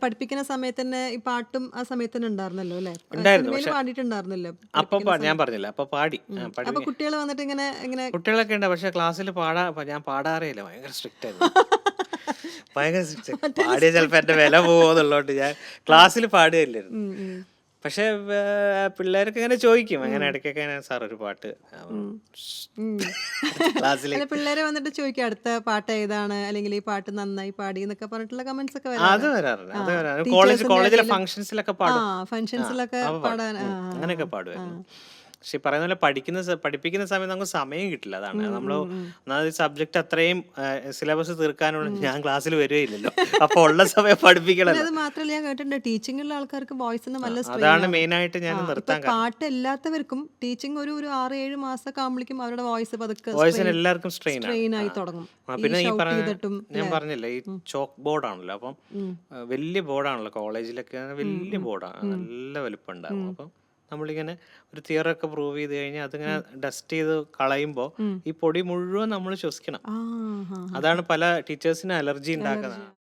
പഠിപ്പിക്കുന്ന സമയത്ത് തന്നെ ഈ പാട്ടും ആ സമയത്ത് തന്നെ ഉണ്ടായിരുന്നല്ലോ അല്ലേ? ഉണ്ടായിരുന്നു. സിനിമയിൽ പക്ഷെ പാടിയിട്ടുണ്ടായിരുന്നല്ലോ അപ്പൊ പഠിപ്പിക്കുന്ന ഞാൻ സമയത്ത്. പറഞ്ഞില്ല, അപ്പൊ പാടി. അപ്പൊ പഠിപ്പിക്കാൻ കുട്ടികൾ വന്നിട്ട് ഇങ്ങനെ ഇങ്ങനെ കുട്ടികളൊക്കെ ഉണ്ട്. പക്ഷെ ക്ലാസ്സിൽ ഞാൻ പാടാറേയില്ല. ഭയങ്കര സ്ട്രിക്റ്റ് ആയിരുന്നു. ഭയങ്കര സ്ട്രിക്റ്റ്. മറ്റേത് പാടിയ ചിലപ്പോ എന്റെ വില പോകുമെന്നുള്ളതുകൊണ്ട് ഞാൻ ക്ലാസ്സിൽ പാടുകയില്ലായിരുന്നു. ഉം, ഉം, പക്ഷെ പിള്ളേരൊക്കെ ഇങ്ങനെ ചോദിക്കും, അങ്ങനെ ഇടയ്ക്കൊക്കെ സാർ ഒരു പാട്ട് ഉം. ക്ലാസ്സിൽ. അല്ല, പിള്ളേരെ വന്നിട്ട് ചോദിക്കും അടുത്ത പാട്ട് ഏതാണ്, അല്ലെങ്കിൽ ഈ പാട്ട് നന്നായി പാടി എന്നൊക്കെ പറഞ്ഞിട്ടുള്ള കമന്റ്സ് ഒക്കെ അത് വരാറ്. വരാറുണ്ട്, ആ, അത് വരാറുണ്ട്. ടീച്ചേഴ്സിന്റെ കോളേജിലെ ഇടയിലും ഫംഗ്ഷൻസിലൊക്കെ ആ പാടും. ഫങ്ഷൻസിലൊക്കെ അവ പാടും. പാടാൻ. അങ്ങനെയൊക്കെ പാടുമായിരുന്നു. പക്ഷെ ഈ പറയുന്ന പോലെ പഠിപ്പിക്കുന്ന സമയത്ത് നമുക്ക് സമയം കിട്ടില്ല. അതാണ് നമ്മൾ ഒന്നാമത് സബ്ജക്റ്റ് അത്രയും സിലബസ് തീർക്കാനുള്ള ഞാൻ ക്ലാസ്സിൽ വരികയില്ലല്ലോ. അപ്പൊ ഉള്ള സമയം പിന്നെ പഠിപ്പിക്കണല്ലോ. അത് മാത്രമല്ല, ഞാൻ കേട്ടിട്ടുണ്ട് ടീച്ചിങ്ങിലുള്ള ആൾക്കാർക്ക് വോയിസിന് നല്ല സ്ട്രെയിൻ അതാണ് ആണ്. മെയിനായിട്ട് ഞാൻ ഇപ്പൊ നിർത്താൻ കാരണം. പാട്ട് എല്ലാത്തവർക്കും ടീച്ചിങ് ഒരു 6-7 മാസമൊക്കെ ആകുമ്പോഴേക്കും അവരുടെ വോയിസ് പതുക്കെ വോയിസിന് എല്ലാവർക്കും സ്ട്രെയിൻ ആണ്. സ്ട്രെയിൻ ആയി തുടങ്ങും. ഈ പിന്നെ ഈ ഷൗട്ട് പറഞ്ഞ ചെയ്തിട്ടും ഞാൻ അല്ലേ? പറഞ്ഞില്ലേ, ഈ ചോക്ക് ബോർഡാണല്ലോ. അപ്പം വലിയ ബോർഡാണല്ലോ കോളേജിലൊക്കെ. വലിയ ബോർഡാണ്, നല്ല വലുപ്പം ഉണ്ടാവും. അപ്പം നമ്മളിങ്ങനെ ഒരു തിയറി ഒക്കെ പ്രൂവ് ചെയ്ത് കഴിഞ്ഞാൽ അതിങ്ങനെ ഡസ്റ്റ് ചെയ്ത് കളയുമ്പോൾ ഈ പൊടി മുഴുവൻ നമ്മൾ ശ്വസിക്കണം. ആ ഹാ ഹാ അതാണ് പല ടീച്ചേഴ്സിന് അലർജി ഉണ്ടാക്കുന്നത്.